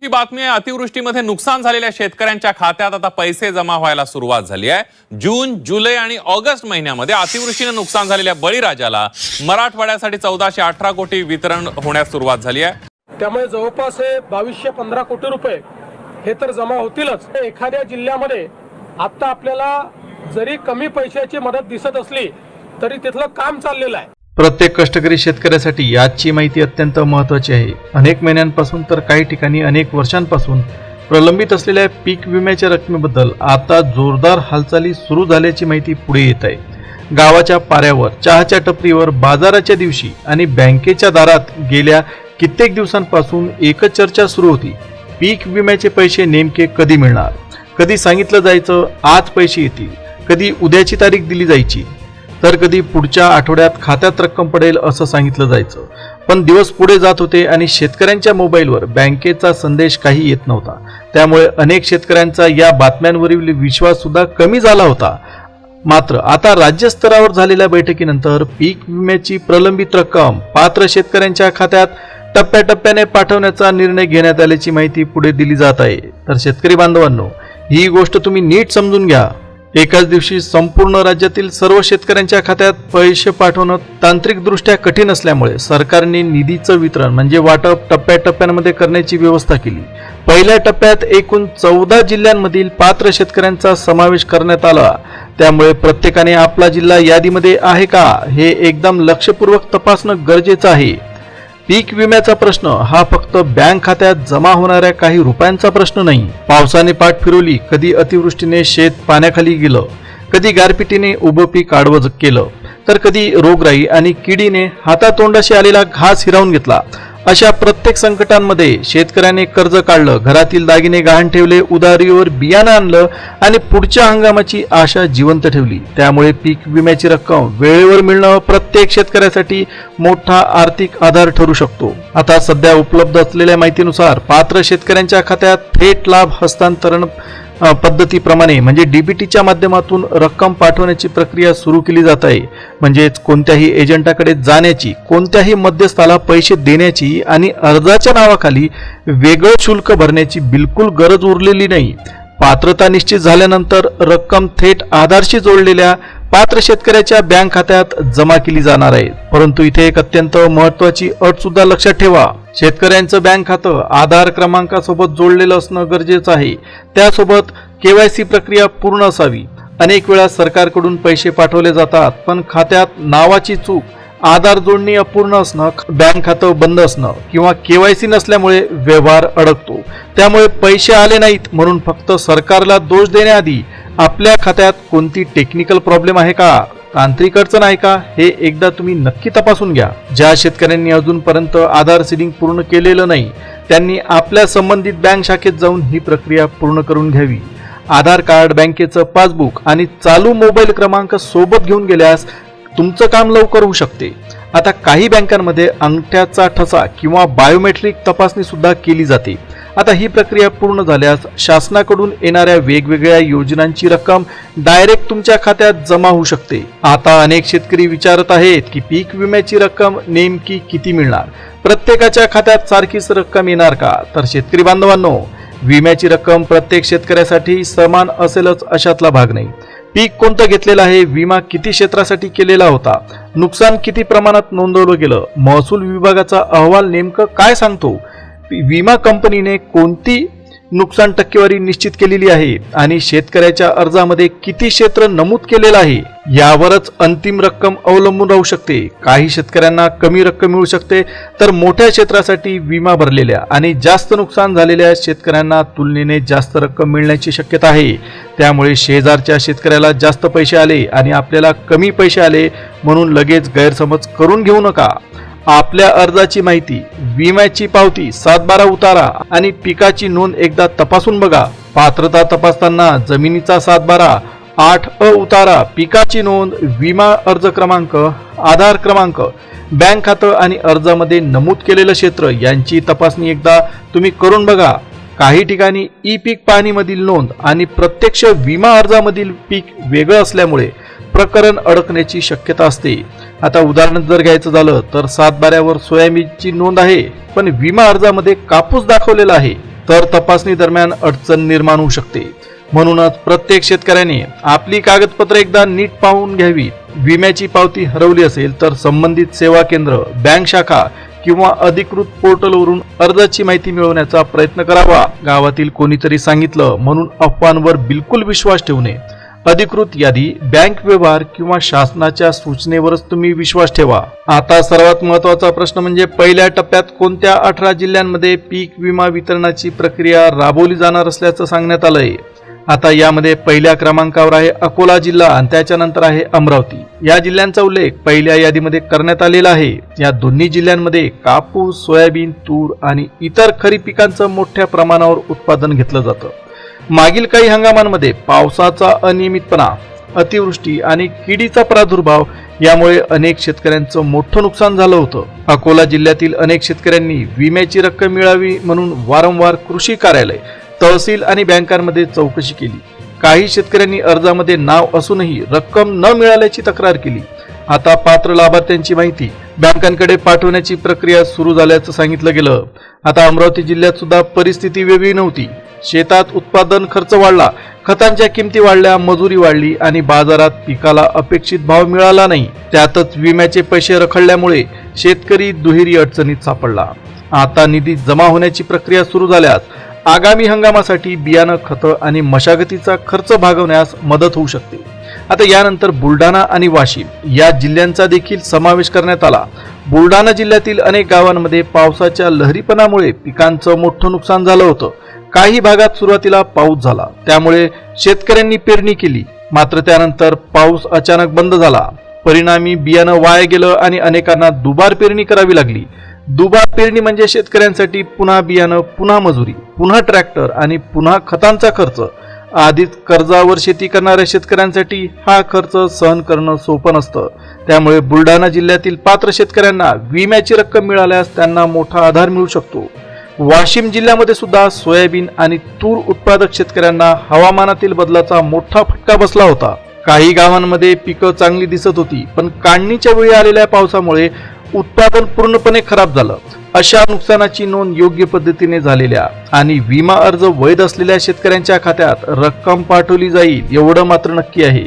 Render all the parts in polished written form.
ही बातमी आहे, अतिवृष्टीमध्ये नुकसान झालेल्या शेतकऱ्यांच्या खात्यात आता पैसे जमा व्हायला सुरुवात झाली आहे। जून, जुलै आणि ऑगस्ट महिन्यामध्ये अतिवृष्टीने नुकसान झालेल्या बळीराजाला मराठवाड्यासाठी 1418 कोटी वितरण होण्यास सुरुवात झाली आहे। त्यामुळे जवळपास 2215 कोटी रुपये हे तर जमा होतीलच। एखाद्या जिल्ह्यामध्ये आता आपल्याला जरी कमी पैशाची मदत दिसत असली तरी तिथलं काम चाललेलं आहे। प्रत्येक कष्टकरी शेतकऱ्यासाठी आजची माहिती अत्यंत महत्त्वाची आहे। अनेक महिन्यांपासून तर काही ठिकाणी अनेक वर्षांपासून प्रलंबित असलेल्या पीक विम्याच्या रकमेबद्दल आता जोरदार हालचाली सुरू झाल्याची माहिती पुढे येत आहे। गावाच्या पाऱ्यावर, चहाच्या टपरीवर, बाजाराच्या दिवशी आणि बँकेच्या दारात गेल्या कित्येक दिवसांपासून एकच चर्चा सुरू होती, पीक विम्याचे पैसे नेमके कधी मिळणार। कधी सांगितलं जायचं आज पैसे येतील, कधी उद्याची तारीख दिली जायची, तर कधी पुढच्या आठवड्यात खात्यात रक्कम पडेल असं सांगितलं जायचं। पण दिवस पुढे जात होते आणि शेतकऱ्यांच्या मोबाईलवर बँकेचा संदेश काही येत नव्हता। त्यामुळे अनेक शेतकऱ्यांचा या बातम्यांवरील विश्वास सुद्धा कमी झाला होता। मात्र आता राज्यस्तरावर झालेल्या बैठकीनंतर पीक विम्याची प्रलंबित रक्कम पात्र शेतकऱ्यांच्या खात्यात टप्प्याटप्प्याने पाठवण्याचा निर्णय घेण्यात आल्याची माहिती पुढे दिली जात आहे। तर शेतकरी बांधवांनो, ही गोष्ट तुम्ही नीट समजून घ्या। एकाच दिवशी संपूर्ण राज्यातील सर्व शेतकऱ्यांच्या खात्यात पैसे पाठवणं तांत्रिकदृष्ट्या कठीण असल्यामुळे सरकारने निधीचं वितरण म्हणजे वाटप टप्प्याटप्प्यामध्ये करण्याची व्यवस्था केली। पहिल्या टप्प्यात एकूण 14 जिल्ह्यांमधील पात्र शेतकऱ्यांचा समावेश करण्यात आला। त्यामुळे प्रत्येकाने आपला जिल्हा यादीमध्ये आहे का हे एकदम लक्षपूर्वक तपासणं गरजेचं आहे। पीक विम्याचा प्रश्न हा फक्त बँक खात्यात जमा होणाऱ्या काही रुपयांचा प्रश्न नाही। पावसाने पाठ फिरवली, कधी अतिवृष्टीने शेत पाण्याखाली गेलं, कधी गारपिटीने उभं पीक आडवं केलं, तर कधी रोगराई आणि किडीने हातातोंडाशी आलेला घास हिरावून घेतला। अशा प्रत्येक संकटांमध्ये शेतकऱ्याने कर्ज काढलं, घरातील दागिने गहाण ठेवले, उधारीवर बियाणं आणलं आणि पुढच्या हंगामाची आशा जिवंत ठेवली। त्यामुळे पीक विम्याची रक्कम वेळेवर मिळणं प्रत्येक शेतकऱ्यासाठी मोठा आर्थिक आधार ठरू शकतो। आता सध्या उपलब्ध असलेल्या माहितीनुसार पात्र शेतकऱ्यांच्या खात्यात थेट लाभ हस्तांतरण पद्धतीप्रमाणे म्हणजे डीबीटीच्या माध्यमातून रक्कम पाठवण्याची प्रक्रिया सुरू केली जात आहे। म्हणजेच कोणत्याही एजंटाकडे जाण्याची, कोणत्याही मध्यस्थाला पैसे देण्याची आणि अर्जाच्या नावाखाली वेगळं शुल्क भरण्याची बिलकुल गरज उरलेली नाही। पात्रता निश्चित झाल्यानंतर रक्कम थेट आधारशी जोडलेल्या पात्र शेतकऱ्याच्या बँक खात्यात जमा केली जाणार आहे। परंतु इथे एक अत्यंत महत्त्वाची अट सुद्धा लक्षात ठेवा, शेतकऱ्यांचं बँक खातं आधार क्रमांकासोबत जोडलेलं असणं गरजेचं आहे। त्यासोबत केवायसी प्रक्रिया पूर्ण असावी। अनेक वेळा सरकारकडून पैसे पाठवले जातात, पण खात्यात नावाची चूक, आधार जोडणी अपूर्ण असणं, बँक खातं बंद असणं किंवा केवायसी नसल्यामुळे व्यवहार अडकतो। त्यामुळे पैसे आले नाहीत म्हणून फक्त सरकारला दोष देण्याआधी आपल्या खात्यात कोणती टेक्निकल प्रॉब्लेम आहे का, तांत्रिक अडचण आहे का, हे एकदा तुम्ही नक्की तपासून घ्या। ज्या शेतकऱ्यांनी अजूनपर्यंत आधार सीडिंग पूर्ण केलेलं नाही त्यांनी आपल्या संबंधित बँक शाखेत जाऊन ही प्रक्रिया पूर्ण करून घ्यावी। आधार कार्ड, बँकेचं पासबुक आणि चालू मोबाईल क्रमांक सोबत घेऊन गेल्यास तुमचं काम लवकर होऊ शकते। आता काही बँकांमध्ये अंगठ्याचा ठसा किंवा बायोमेट्रिक तपासणी सुद्धा केली जाते। आता ही प्रक्रिया पूर्ण झाल्यास शासनाकडून येणाऱ्या वेगवेगळ्या योजनांची रक्कम डायरेक्ट तुमच्या खात्यात जमा होऊ शकते। आता अनेक शेतकरी विचारत आहेत की पीक विम्याची रक्कम नेमकी किती मिळणार, प्रत्येकाच्या खात्यात सारखीच रक्कम येणार का? तर शेतकरी बांधवांनो, विम्याची रक्कम प्रत्येक शेतकऱ्यासाठी समान असेलच अशातला भाग नाही। पीक कोणतं घेतलेलं आहे, विमा किती क्षेत्रासाठी केलेला होता, नुकसान किती प्रमाणात नोंदवलं गेलं, महसूल विभागाचा अहवाल नेमकं काय सांगतो, विमा कंपनीने कोणती नुकसान टक्केवारी निश्चित केलेली आहे आणि शेतकऱ्याच्या अर्जामध्ये किती क्षेत्र नमूद केलेलं आहे, यावरच अंतिम रक्कम अवलंबून राहू शकते। काही शेतकऱ्यांना कमी रक्कम मिळू शकते, तर मोठ्या क्षेत्रासाठी विमा भरलेल्या आणि जास्त नुकसान झालेल्या शेतकऱ्यांना तुलनेने जास्त रक्कम मिळण्याची शक्यता आहे। त्यामुळे शेजारच्या शेतकऱ्याला जास्त पैसे आले आणि आपल्याला कमी पैसे आले म्हणून लगेच गैरसमज करून घेऊ नका। आपल्या अर्जाची माहिती, विम्याची पावती, 7/12 उतारा आणि पिकाची नोंद एकदा तपासून बघा। पात्रता तपासताना जमिनीचा 7/12, 8अ उतारा, पिकाची नोंद, विमा अर्ज क्रमांक, आधार क्रमांक, बँक खातं आणि अर्जामध्ये नमूद केलेलं क्षेत्र यांची तपासणी एकदा तुम्ही करून बघा। काही ठिकाणी ई पीक पाहणीमधील नोंद आणि प्रत्यक्ष विमा अर्जामधील पीक वेगळं असल्यामुळे प्रकरण अडकण्याची शक्यता असते। आता उदाहरण जर घ्यायचं झालं तर 7/12 वर सोयाबीनची नोंद आहे पण विमा अर्जामध्ये कापूस दाखवलेला आहे। तर तपासणी दरम्यान अडचण निर्माण होऊ शकते. म्हणूनच प्रत्येक शेतकऱ्याने आपली कागदपत्रे एकदा नीट पाहून घ्यावी. विम्याची पावती हरवली असेल तर संबंधित सेवा केंद्र, बँक शाखा किंवा अधिकृत पोर्टलवरून अर्जाची माहिती मिळवण्याचा प्रयत्न करावा. गावातील कोणीतरी सांगितलं म्हणून अफवांवर बिलकुल विश्वास ठेवू नये. अधिकृत यादी, बँक व्यवहार किंवा शासनाच्या सूचनेवरच तुम्ही विश्वास ठेवा. आता सर्वात महत्त्वाचा प्रश्न म्हणजे पहिल्या टप्प्यात कोणत्या 18 जिल्ह्यांमध्ये पीक विमा वितरणाची प्रक्रिया राबवली जाणार असल्याचं सांगण्यात आलंय. आता यामध्ये पहिल्या क्रमांकावर आहे अकोला जिल्हा आणि त्याच्यानंतर आहे अमरावती. या जिल्ह्यांचा उल्लेख पहिल्या यादीमध्ये करण्यात आलेला आहे. या दोन्ही जिल्ह्यांमध्ये कापूस, सोयाबीन, तूर आणि इतर खरीप पिकांचं मोठ्या प्रमाणावर उत्पादन घेतलं जातं. मागील काही हंगामांमध्ये पावसाचा अनियमितपणा, अतिवृष्टी आणि किडीचा प्रादुर्भाव यामुळे अनेक शेतकऱ्यांचं मोठं नुकसान झालं होतं. अकोला जिल्ह्यातील अनेक शेतकऱ्यांनी विम्याची रक्कम मिळावी म्हणून वारंवार कृषी कार्यालय, तहसील आणि बँकांमध्ये चौकशी केली. काही शेतकऱ्यांनी अर्जामध्ये नाव असूनही रक्कम न मिळाल्याची तक्रार केली. आता पात्र लाभार्थ्यांची माहिती बँकांकडे पाठवण्याची प्रक्रिया सुरू झाल्याचं सांगितलं गेलं. आता अमरावती जिल्ह्यात सुद्धा परिस्थिती वेगळी नव्हती. शेतात उत्पादन खर्च वाढला, खतांच्या किमती वाढल्या, मजुरी वाढली आणि बाजारात पिकाला अपेक्षित भाव मिळाला नाही. त्यातच विम्याचे पैसे रखडल्यामुळे शेतकरी दुहेरी अडचणीत सापडला. आता निधी जमा होण्याची प्रक्रिया सुरू झाल्यास आगामी हंगामासाठी बियाणं, खतं आणि मशागतीचा खर्च भागवण्यास मदत होऊ शकते. आता यानंतर बुलढाणा आणि वाशिम या जिल्ह्यांचा देखील समावेश करण्यात आला. बुलढाणा जिल्ह्यातील अनेक गावांमध्ये पावसाच्या लहरीपणामुळे पिकांचं मोठं नुकसान झालं होतं. काही भागात सुरुवातीला पाऊस झाला, त्यामुळे शेतकऱ्यांनी पेरणी केली. मात्र त्यानंतर पाऊस अचानक बंद झाला. परिणामी बियाणं वाया गेलं आणि अनेकांना दुबार पेरणी करावी लागली. दुबार पेरणी म्हणजे शेतकऱ्यांसाठी पुन्हा बियाणं, पुन्हा मजुरी, पुन्हा ट्रॅक्टर आणि पुन्हा खतांचा खर्च. आधीच कर्जावर शेती करणाऱ्या शेतकऱ्यांसाठी हा खर्च सहन करणं सोपं नसतं. त्यामुळे बुलढाणा जिल्ह्यातील पात्र शेतकऱ्यांना विम्याची रक्कम मिळाल्यास त्यांना मोठा आधार मिळू शकतो. वाशिम जिल्ह्यामध्ये सुद्धा सोयाबीन आणि तूर उत्पादक शेतकऱ्यांना हवामानातील बदलाचा मोठा फटका बसला होता. काही गावांमध्ये पिकं चांगली दिसत होती, पण काढणीच्या वेळी आलेल्या पावसामुळे उत्पादन पूर्णपणे खराब झालं. अशा नुकसानाची नोंद योग्य पद्धतीने झालेल्या आणि विमा अर्ज वैध असलेल्या शेतकऱ्यांच्या खात्यात रक्कम पाठवली जाईल एवढं मात्र नक्की आहे.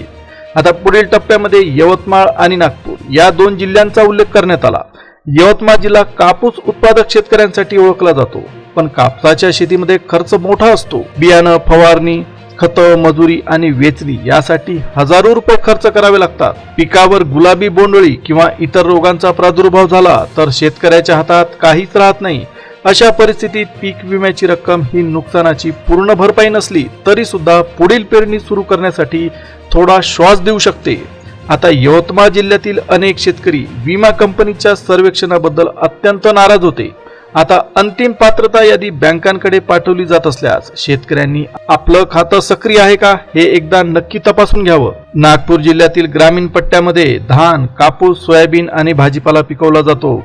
आता पुढील टप्प्यामध्ये यवतमाळ आणि नागपूर या 2 जिल्ह्यांचा उल्लेख करण्यात आला. यवतमाळ जिल्हा कापूस उत्पादक शेतकऱ्यांसाठी ओळखला जातो, पण कापसाच्या शेतीमध्ये खर्च मोठा असतो. बियाणं, फवारणी, खतं, मजुरी आणि वेचणी यासाठी हजारो रुपये खर्च करावे लागतात. पिकावर गुलाबी बोंडअळी किंवा इतर रोगांचा प्रादुर्भाव झाला तर शेतकऱ्याच्या हातात काहीच राहत नाही. अशा परिस्थितीत पीक विम्याची रक्कम ही नुकसानाची पूर्ण भरपाई नसली तरी सुद्धा पुढील पेरणी सुरू करण्यासाठी थोडा श्वास देऊ शकते. आता यवतमाळ जिल्ह्यातील अनेक शेतकरी विमा कंपनीच्या सर्वेक्षणाबद्दल अत्यंत नाराज होते. आता अंतिम पात्रता यादी बँकांकडे पाठवली जात असल्यास शेतकऱ्यांनी आपलं खातं सक्रिय आहे का हे एकदा नक्की तपासून घ्यावं. नागपूर जिल्ह्यातील ग्रामीण पट्ट्यामध्ये धान, कापूस, सोयाबीन आणि भाजीपाला पिकवला जातो.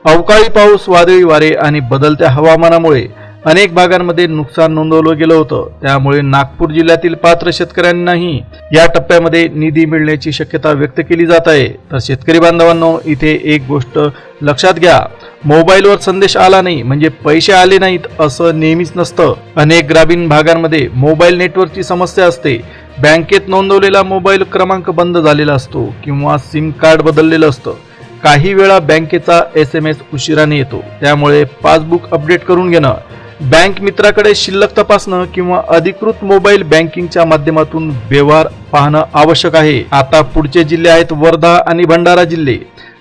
अवकाळी पाऊस, वादळी वारे आणि बदलत्या हवामानामुळे अनेक भागांमध्ये नुकसान नोंदवलं गेलं होतं. त्यामुळे नागपूर जिल्ह्यातील पात्र शेतकऱ्यांनाही या टप्प्यामध्ये निधी मिळण्याची शक्यता व्यक्त केली जात आहे. तर शेतकरी बांधवांनो, इथे एक गोष्ट लक्षात घ्या, मोबाईलवर संदेश आला नाही म्हणजे पैसे आले नाहीत असं नेहमीच नसतं. अनेक ग्रामीण भागांमध्ये मोबाईल नेटवर्कची समस्या असते. बँकेत नोंदवलेला मोबाईल क्रमांक बंद झालेला असतो किंवा सिम कार्ड बदललेलं असतं. काही वेळा बँकेचा SMS उशिराने येतो. त्यामुळे पासबुक अपडेट करून घेणं, बँक मित्राकडे शिल्लक तपासणं किंवा अधिकृत मोबाईल बँकिंगच्या माध्यमातून व्यवहार पाहणं आवश्यक आहे. आता पुढचे जिल्हे आहेत वर्धा आणि भंडारा जिल्हे.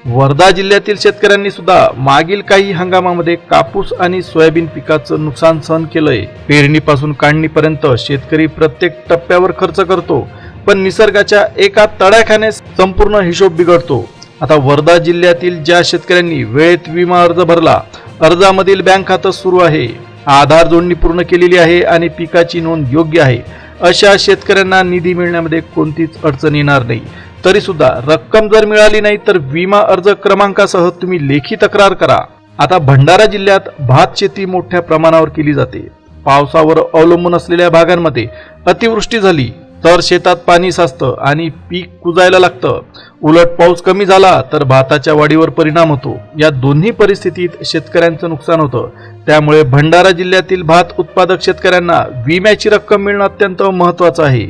वर्धा जिल्ह्यातील शेतकऱ्यांनी सुद्धा मागील काही हंगामामध्ये कापूस आणि सोयाबीन पिकाचं नुकसान सहन केलंय. पेरणीपासून काढणीपर्यंत शेतकरी प्रत्येक टप्प्यावर खर्च करतो, पण निसर्गाच्या एका तडाख्याने संपूर्ण हिशोब बिघडतो. आता वर्धा जिल्ह्यातील ज्या शेतकऱ्यांनी वेळेत विमा अर्ज भरला, अर्जामधील बँक खातं सुरू आहे, आधार जोडणी पूर्ण केलेली आहे आणि पिकाची नोंद योग्य आहे, अशा शेतकऱ्यांना निधी मिळण्यामध्ये कोणतीच अडचण येणार नाही. तरी सुद्धा रक्कम जर मिळाली नाही तर विमा अर्ज क्रमांकासह तुम्ही लेखी तक्रार करा. आता भंडारा जिल्ह्यात भात शेती मोठ्या प्रमाणावर केली जाते. पावसावर अवलंबून असलेल्या भागांमध्ये अतिवृष्टी झाली तर शेतात पाणी साचतं आणि पीक कुजायला लागतं. उलट पाऊस कमी झाला तर भाताच्या वाढीवर परिणाम होतो. या दोन्ही परिस्थितीत शेतकऱ्यांचं नुकसान होतं. त्यामुळे भंडारा जिल्ह्यातील भात उत्पादक शेतकऱ्यांना विम्याची रक्कम मिळणं अत्यंत महत्त्वाचं आहे.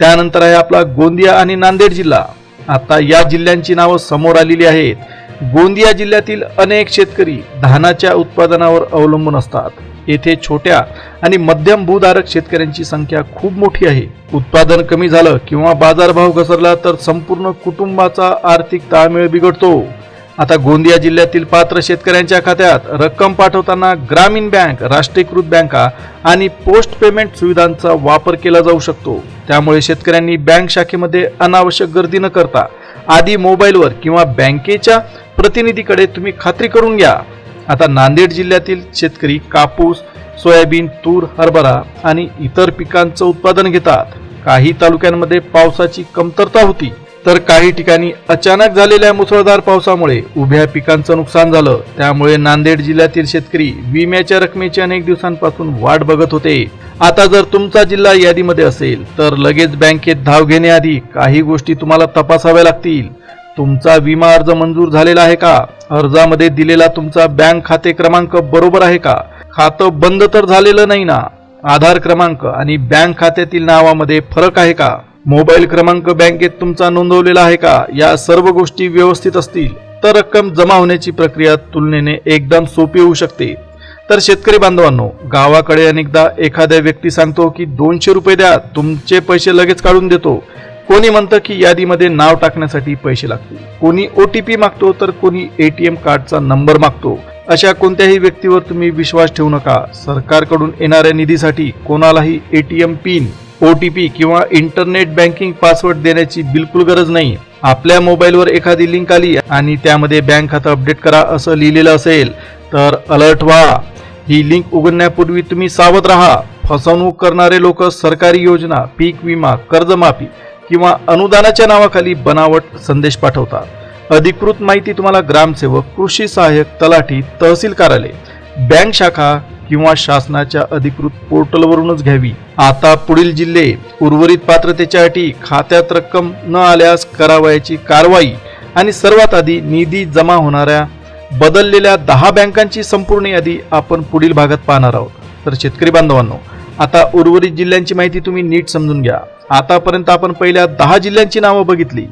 त्यानंतर आहे आपला गोंदिया आणि नांदेड जिल्हा. आता या जिल्ह्यांची नावं समोर आलेली आहेत. गोंदिया जिल्ह्यातील अनेक शेतकरी धानाच्या उत्पादनावर अवलंबून असतात. येथे छोट्या आणि मध्यम भूधारक शेतकऱ्यांची संख्या खूप मोठी आहे. उत्पादन कमी झालं किंवा बाजारभाव घसरला तर संपूर्ण कुटुंबाचा आर्थिक ताळमेळ बिघडतो. आता गोंदिया जिल्ह्यातील पात्र शेतकऱ्यांच्या खात्यात रक्कम पाठवताना ग्रामीण बँक, राष्ट्रीयकृत बँका आणि पोस्ट पेमेंट सुविधांचा वापर केला जाऊ शकतो. त्यामुळे शेतकऱ्यांनी बँक शाखेमध्ये अनावश्यक गर्दी न करता आधी मोबाईलवर किंवा बँकेच्या प्रतिनिधीकडे तुम्ही खात्री करून घ्या. आता नांदेड जिल्ह्यातील शेतकरी कापूस, सोयाबीन, तूर, हरभरा आणि इतर पिकांचं उत्पादन घेतात. काही तालुक्यांमध्ये पावसाची कमतरता होती, तर काही ठिकाणी अचानक झालेल्या मुसळधार पावसामुळे उभ्या पिकांचं नुकसान झालं. त्यामुळे नांदेड जिल्ह्यातील शेतकरी विम्याच्या रकमेची अनेक दिवसांपासून वाट बघत होते. आता जर तुमचा जिल्हा यादीमध्ये असेल तर लगेच बँकेत धाव घेण्याआधी काही गोष्टी तुम्हाला तपासाव्या लागतील. तुमचा विमा अर्ज मंजूर झालेला आहे का? अर्जामध्ये दिलेला तुमचा बँक खाते क्रमांक बरोबर आहे का? खातं बंद तर झालेलं नाही ना? आधार क्रमांक आणि बँक खात्यातील नावामध्ये फरक आहे का? मोबाईल क्रमांक बँकेत तुमचा नोंदवलेला आहे का? या सर्व गोष्टी व्यवस्थित असतील तर रक्कम जमा होण्याची प्रक्रिया तुलनेने एकदम सोपी होऊ शकते. तर शेतकरी बांधवांनो, गावाकडे अनेकदा एखाद्या व्यक्ती सांगतो की 200 रुपये द्या, तुमचे पैसे लगेच काढून देतो. कोणी म्हणतं की यादीमध्ये नाव टाकण्यासाठी पैसे लागतील. कोणी OTP मागतो तर कोणी ATM कार्डचा नंबर मागतो. अशा कोणत्याही व्यक्तीवर तुम्ही विश्वास ठेवू नका. सरकारकडून येणाऱ्या निधीसाठी कोणालाही ATM पिन, OTP किंवा इंटरनेट बँकिंग पासवर्ड देण्याची बिलकुल गरज नाही. आपल्या मोबाईलवर एखादी लिंक आली आणि त्यामध्ये बँक खातं अपडेट करा असं लिहिलेलं असेल तर अलर्ट व्हा. ही लिंक उघडण्यापूर्वी तुम्ही सावध राहा. फसवणूक करणारे लोक सरकारी योजना, पीक विमा, कर्जमाफी किंवा अनुदानाच्या नावाखाली बनावट संदेश पाठवतात. अधिकृत माहिती तुम्हाला ग्रामसेवक, कृषी सहाय्यक, तलाठी, तहसील कार्यालय, बँक शाखा किंवा शासनाच्या अधिकृत पोर्टलवरूनच घ्यावी. आता पुढील जिल्हे, उर्वरित पात्रतेच्या अटी, खात्यात रक्कम न आल्यास करावयाची कारवाई आणि सर्वात आधी निधी जमा होणाऱ्या बदललेल्या 10 बँकांची संपूर्ण यादी आपण पुढील भागात पाहणार आहोत. तर शेतकरी बांधवांनो, आता उर्वरित जिल्ह्यांची माहिती तुम्ही नीट समजून घ्या. आतापर्यंत आपण पहिल्या 10 जिल्ह्यांची नावं बघितली,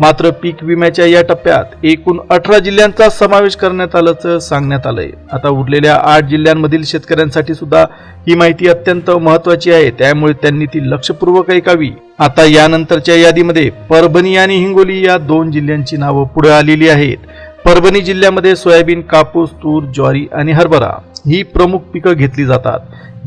मात्र पीक विम्याच्या या टप्प्यात एकूण 18 जिल्ह्यांचा समावेश करण्यात आल्याचं सांगण्यात आलंय. आता उरलेल्या 8 जिल्ह्यांमधील शेतकऱ्यांसाठी सुद्धा ही माहिती अत्यंत महत्वाची आहे, त्यामुळे त्यांनी ती लक्षपूर्वक ऐकावी. आता यानंतरच्या यादीमध्ये परभणी आणि हिंगोली या 2 जिल्ह्यांची नावं पुढे आलेली आहेत. परभणी जिल्ह्यामध्ये सोयाबीन, कापूस, तूर, ज्वारी आणि हरभरा ही प्रमुख पिकं घेतली जातात.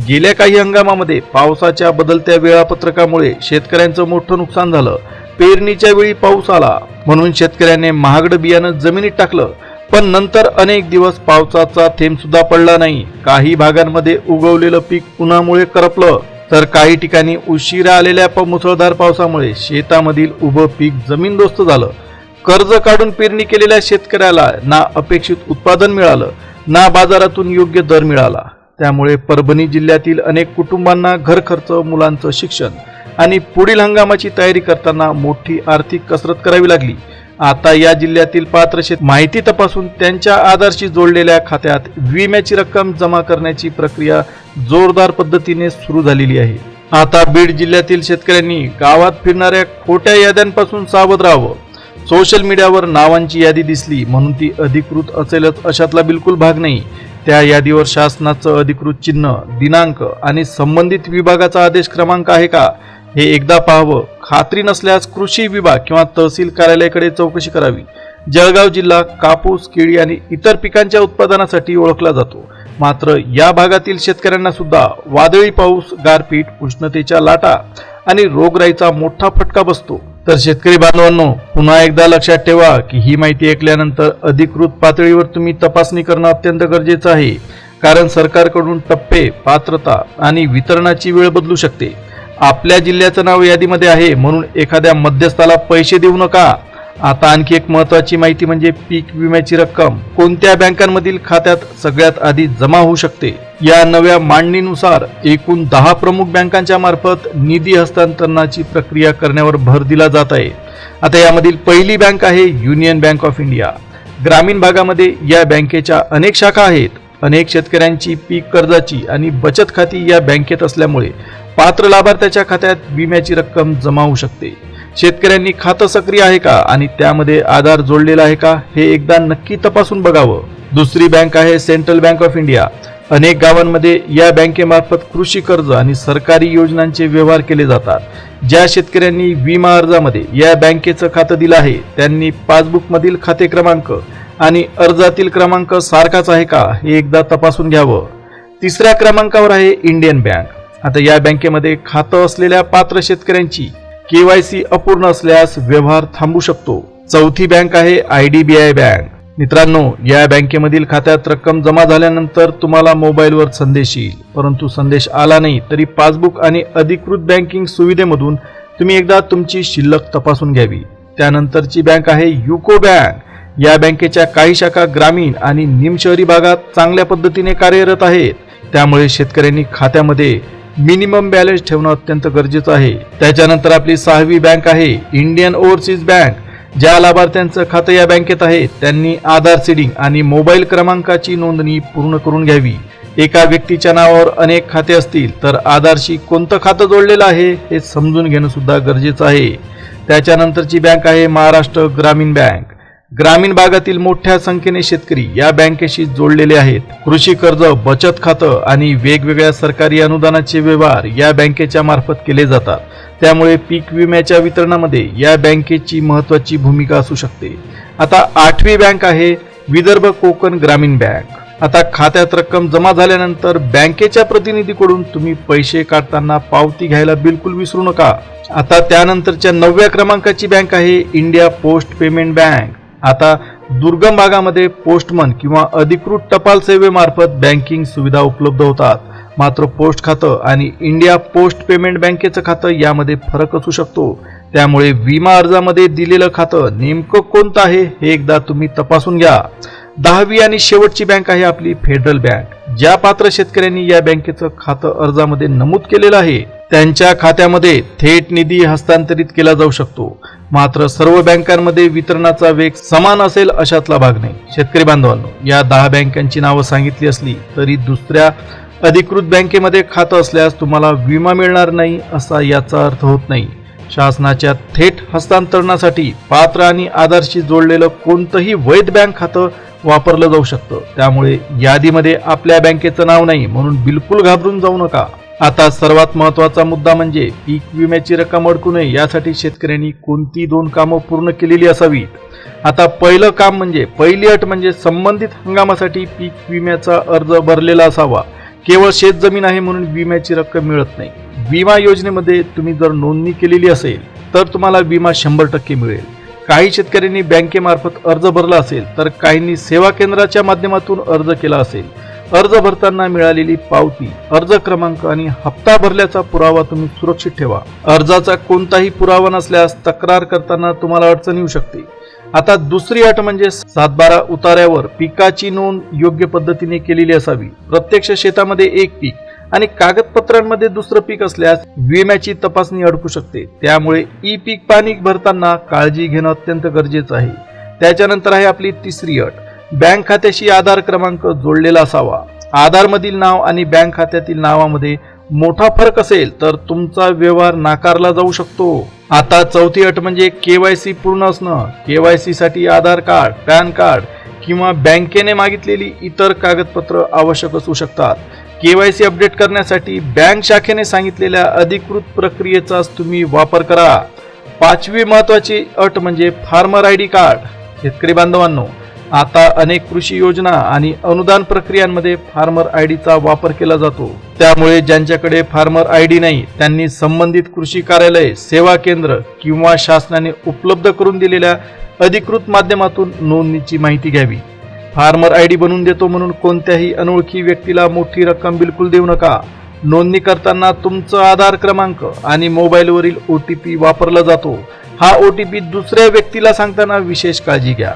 गेल्या काही हंगामामध्ये पावसाच्या बदलत्या वेळापत्रकामुळे शेतकऱ्यांचं मोठं नुकसान झालं. पेरणीच्या वेळी पाऊस आला म्हणून शेतकऱ्याने महागडं बियाणं जमिनीत टाकलं, पण नंतर अनेक दिवस पावसाचा थेंब सुद्धा पडला नाही. काही भागांमध्ये उगवलेलं पीक उन्हामुळे करपलं, तर काही ठिकाणी उशिरा आलेल्या मुसळधार पावसामुळे शेतामधील उभं पीक जमीनदोस्त झालं. कर्ज काढून पेरणी केलेल्या शेतकऱ्याला ना अपेक्षित उत्पादन मिळालं, ना बाजारातून योग्य दर मिळाला. त्यामुळे परभणी जिल्ह्यातील अनेक कुटुंबांना घर खर्च, मुलांचं शिक्षण आणि पुढील हंगामाची तयारी करताना मोठी आर्थिक कसरत करावी लागली. आता या जिल्ह्यातील पात्र माहिती तपासून त्यांच्या आधारशी जोडलेल्या खात्यात विम्याची रक्कम जमा करण्याची प्रक्रिया जोरदार पद्धतीने सुरू झालेली आहे. आता बीड जिल्ह्यातील शेतकऱ्यांनी गावात फिरणाऱ्या खोट्या याद्यांपासून सावध राहावं. सोशल मीडियावर नावांची यादी दिसली म्हणून ती अधिकृत असेलच अशातला बिलकुल भाग नाही. त्या यादीवर शासनाचं अधिकृत चिन्ह, दिनांक आणि संबंधित विभागाचा आदेश क्रमांक आहे का हे एकदा पाहावं. खात्री नसल्यास कृषी विभाग किंवा तहसील कार्यालयाकडे चौकशी करावी. जळगाव जिल्हा कापूस, केळी आणि इतर पिकांच्या उत्पादनासाठी ओळखला जातो, मात्र या भागातील शेतकऱ्यांना सुद्धा वादळी पाऊस, गारपीट, उष्णतेच्या लाटा आणि रोगराईचा मोठा फटका बसतो. तर शेतकरी बांधवांनो, पुन्हा एकदा लक्षात ठेवा की ही माहिती ऐकल्यानंतर अधिकृत पातळीवर तुम्ही तपासणी करणं अत्यंत गरजेचं आहे, कारण सरकारकडून टप्पे, पात्रता आणि वितरणाची वेळ बदलू शकते. आपल्या जिल्ह्याचं नाव यादीमध्ये आहे म्हणून एखाद्या मध्यस्थाला पैसे देऊ नका. आता आणखी एक महत्त्वाची माहिती म्हणजे पीक विम्याची रक्कम कोणत्या बँकांमधील खात्यात सगळ्यात आधी जमा होऊ शकते. या नव्या मांडणीनुसार एकूण 10 प्रमुख बँकांच्या मार्फत निधी हस्तांतरणाची प्रक्रिया करण्यावर भर दिला जात आहे. आता यामधील पहिली बँक आहे युनियन बँक ऑफ इंडिया. ग्रामीण भागामध्ये या बँकेच्या अनेक शाखा आहेत. अनेक शेतकऱ्यांची पीक कर्जाची आणि बचत खाती या बँकेत असल्यामुळे पात्र लाभार्थ्याच्या खात्यात विम्याची रक्कम जमा होऊ शकते. शेतकऱ्यांनी खातं सक्रिय आहे का आणि त्यामध्ये आधार जोडलेला आहे का हे एकदा नक्की तपासून बघावं. दुसरी बँक आहे सेंट्रल बँक ऑफ इंडिया. अनेक गावांमध्ये या बँकेमार्फत कृषी कर्ज आणि सरकारी योजनांचे व्यवहार केले जातात. ज्या शेतकऱ्यांनी विमा अर्जामध्ये या बँकेचं खातं दिलं आहे त्यांनी पासबुकमधील खाते क्रमांक आणि अर्जातील क्रमांक सारखाच आहे का हे एकदा तपासून घ्यावं. तिसऱ्या क्रमांकावर आहे इंडियन बँक. आता या बँकेमध्ये खातं असलेल्या पात्र शेतकऱ्यांची KYC अपूर्ण असल्यास व्यवहार थांबू शकतो. चौथी बँक आहे IDBI बँक. मित्रांनो, या बँकेमधील खात्यात रक्कम जमा झाल्यानंतर तुम्हाला मोबाईलवर संदेश येईल, परंतु संदेश आला नाही तरी पासबुक आणि अधिकृत बँकिंग सुविधेमधून तुम्ही एकदा तुमची शिल्लक तपासून घ्यावी. त्यानंतरची बँक आहे युको बँक. या बँकेच्या काही शाखा ग्रामीण आणि निमशहरी भागात चांगल्या पद्धतीने कार्यरत आहेत. त्यामुळे शेतकऱ्यांनी खात्यामध्ये मिनिमम बॅलन्स ठेवणं अत्यंत गरजेचं आहे. त्याच्यानंतर आपली सहावी बँक आहे इंडियन ओव्हरसीज बँक. ज्या लाभार्थ्यांचं खातं या बँकेत आहे त्यांनी आधार सीडिंग आणि मोबाईल क्रमांकाची नोंदणी पूर्ण करून घ्यावी. एका व्यक्तीच्या नावावर अनेक खाते असतील तर आधारशी कोणतं खातं जोडलेलं आहे हे समजून घेणं सुद्धा गरजेचं आहे. त्याच्यानंतरची बँक आहे महाराष्ट्र ग्रामीण बँक. ग्रामीण भागातील मोठ्या संख्येने शेतकरी या बँकेशी जोडलेले आहेत. कृषी कर्ज, बचत खातं आणि वेगवेगळ्या सरकारी अनुदानाचे व्यवहार या बँकेच्या मार्फत केले जातात. त्यामुळे पीक विम्याच्या वितरणामध्ये या बँकेची महत्त्वाची भूमिका असू शकते. आता आठवी बँक आहे विदर्भ कोकण ग्रामीण बँक. आता खात्यात रक्कम जमा झाल्यानंतर बँकेच्या प्रतिनिधीकडून तुम्ही पैसे काढताना पावती घ्यायला बिलकुल विसरू नका. आता त्यानंतरच्या 9व्या क्रमांकाची बँक आहे इंडिया पोस्ट पेमेंट बँक. आता दुर्गम भागामध्ये पोस्टमन किंवा अधिकृत टपाल सेवेमार्फत बँकिंग सुविधा उपलब्ध होतात. मात्र पोस्ट खातं आणि इंडिया पोस्ट पेमेंट बँकेचं खातं यामध्ये फरक असू शकतो. त्यामुळे विमा अर्जामध्ये दिलेलं खातं नेमकं कोणतं आहे हे एकदा तुम्ही तपासून घ्या. 10वी आणि शेवटची बँक आहे आपली फेडरल बँक. ज्या पात्र शेतकऱ्यांनी या बँकेचं खातं अर्जामध्ये नमूद केलेलं आहे त्यांच्या खात्यामध्ये थेट निधी हस्तांतरित केला जाऊ शकतो. मात्र सर्व बँकांमध्ये वितरणाचा वेग समान असेल अशातला भाग नाही. शेतकरी बांधवांनो, या 10 बँकांची नावं सांगितली असली तरी दुसऱ्या अधिकृत बँकेमध्ये खातं असल्यास तुम्हाला विमा मिळणार नाही असा याचा अर्थ होत नाही. शासनाच्या थेट हस्तांतरणासाठी पात्र आणि आधारशी जोडलेलं कोणतंही वैध बँक खातं वापरलं जाऊ शकतं. त्यामुळे यादीमध्ये आपल्या बँकेचं नाव नाही म्हणून बिलकुल घाबरून जाऊ नका. आता सर्वात महत्त्वाचा मुद्दा म्हणजे पीक विम्याची रक्कम अडकू नये यासाठी शेतकऱ्यांनी कोणती 2 कामं पूर्ण केलेली असावीत. आता पहिली अट म्हणजे संबंधित हंगामासाठी पीक विम्याचा अर्ज भरलेला असावा. केवळ शेत जमीन आहे म्हणून विम्याची रक्कम मिळत नाही. विमा योजनेमध्ये तुम्ही जर नोंदणी केलेली असेल तर तुम्हाला विमा 100% मिळेल. काही शेतकऱ्यांनी बँकेमार्फत अर्ज भरला असेल तर काहींनी सेवा केंद्राच्या माध्यमातून अर्ज केला असेल. अर्ज भरताना मिळालेली पावती, अर्ज क्रमांक आणि हप्ता भरल्याचा पुरावा तुम्ही सुरक्षित ठेवा. अर्जाचा कोणताही पुरावा नसल्यास तक्रार करताना तुम्हाला अडचण येऊ शकते. आता दुसरी अट म्हणजे 7/12 उतार्यावर पिकाची नोंद योग्य पद्धतीने केलेली असावी. प्रत्यक्ष शेतामध्ये एक पीक आणि कागदपत्रांमध्ये दुसरं पीक असल्यास विम्याची तपासणी अडकू शकते. त्यामुळे ई पीक पाणी भरताना काळजी घेणं अत्यंत गरजेचं आहे. त्याच्यानंतर आहे आपली तिसरी अट, बँक खात्याशी आधार क्रमांक जोडलेला असावा. आधार मधील नाव आणि बँक खात्यातील नावामध्ये मोठा फरक असेल तर तुमचा व्यवहार नाकारला जाऊ शकतो. आता चौथी अट म्हणजे KYC पूर्ण असणं. KYC साठी आधार कार्ड, पॅन कार्ड किंवा बँकेने मागितलेली इतर कागदपत्र आवश्यक असू शकतात. KYC अपडेट करण्यासाठी बँक शाखेने सांगितलेल्या अधिकृत प्रक्रियेचाच तुम्ही वापर करा. 5वी महत्वाची अट म्हणजे फार्मर ID कार्ड. शेतकरी बांधवांनो, आता अनेक कृषी योजना आणि अनुदान प्रक्रियांमध्ये फार्मर आयडीचा वापर केला जातो. त्यामुळे ज्यांच्याकडे फार्मर आयडी नाही त्यांनी संबंधित कृषी कार्यालय, सेवा केंद्र किंवा शासनाने उपलब्ध करून दिलेल्या अधिकृत माध्यमातून नोंदणीची माहिती घ्यावी. फार्मर आयडी बनवून देतो म्हणून कोणत्याही अनोळखी व्यक्तीला मोठी रक्कम बिलकुल देऊ नका. नोंदणी करताना तुमचा आधार क्रमांक आणि मोबाईलवरील OTP वापरला जातो. हा OTP दुसऱ्या व्यक्तीला सांगताना विशेष काळजी घ्या.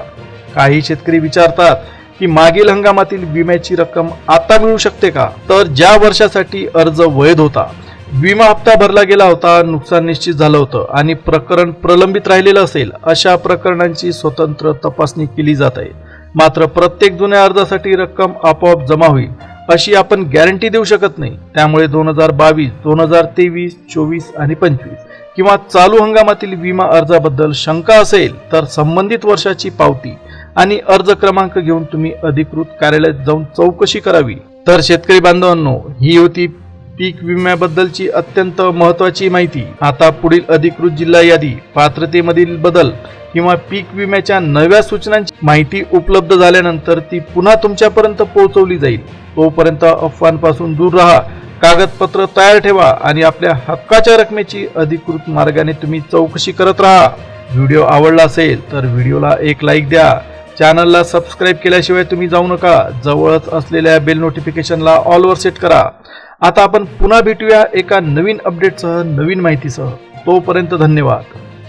काही शेतकरी विचारतात की मागील हंगामातील विम्याची रक्कम आता मिळू शकते का? तर ज्या वर्षासाठी अर्ज वैध होता, विमा हप्ता भरला गेला होता, नुकसान निश्चित झालं होतं आणि प्रकरण प्रलंबित राहिलेलं असेल अशा प्रकरणांची स्वतंत्र तपासणी केली जात आहे. मात्र प्रत्येक जुन्या अर्जासाठी रक्कम आपोआप जमा होईल अशी आपण गॅरंटी देऊ शकत नाही. त्यामुळे 2022, 2023, 24 आणि 25 किंवा चालू हंगामातील विमा अर्जाबद्दल शंका असेल तर संबंधित वर्षाची पावती आणि अर्ज क्रमांक घेऊन तुम्ही अधिकृत कार्यालयात जाऊन चौकशी करावी. तर शेतकरी बांधवांनो, ही होती पीक विम्याबद्दलची अत्यंत महत्त्वाची माहिती. आता पुढील अधिकृत जिल्हा यादी, पात्रतेमधील बदल किंवा पीक विम्याच्या नव्या सूचनांची माहिती उपलब्ध झाल्यानंतर ती पुन्हा तुमच्यापर्यंत पोहोचवली जाईल. तोपर्यंत अफवांपासून दूर राहा, कागदपत्र तयार ठेवा आणि आपल्या हक्काच्या रकमेची अधिकृत मार्गाने तुम्ही चौकशी करत राहा. व्हिडिओ आवडला असेल तर व्हिडिओला एक लाईक द्या. चॅनलला सबस्क्राईब केल्याशिवाय तुम्ही जाऊ नका. जवळच असलेल्या बेल नोटिफिकेशनला ऑलवर सेट करा. आता आपण पुन्हा भेटूया एका नवीन अपडेटसह, नवीन माहितीसह. तोपर्यंत धन्यवाद.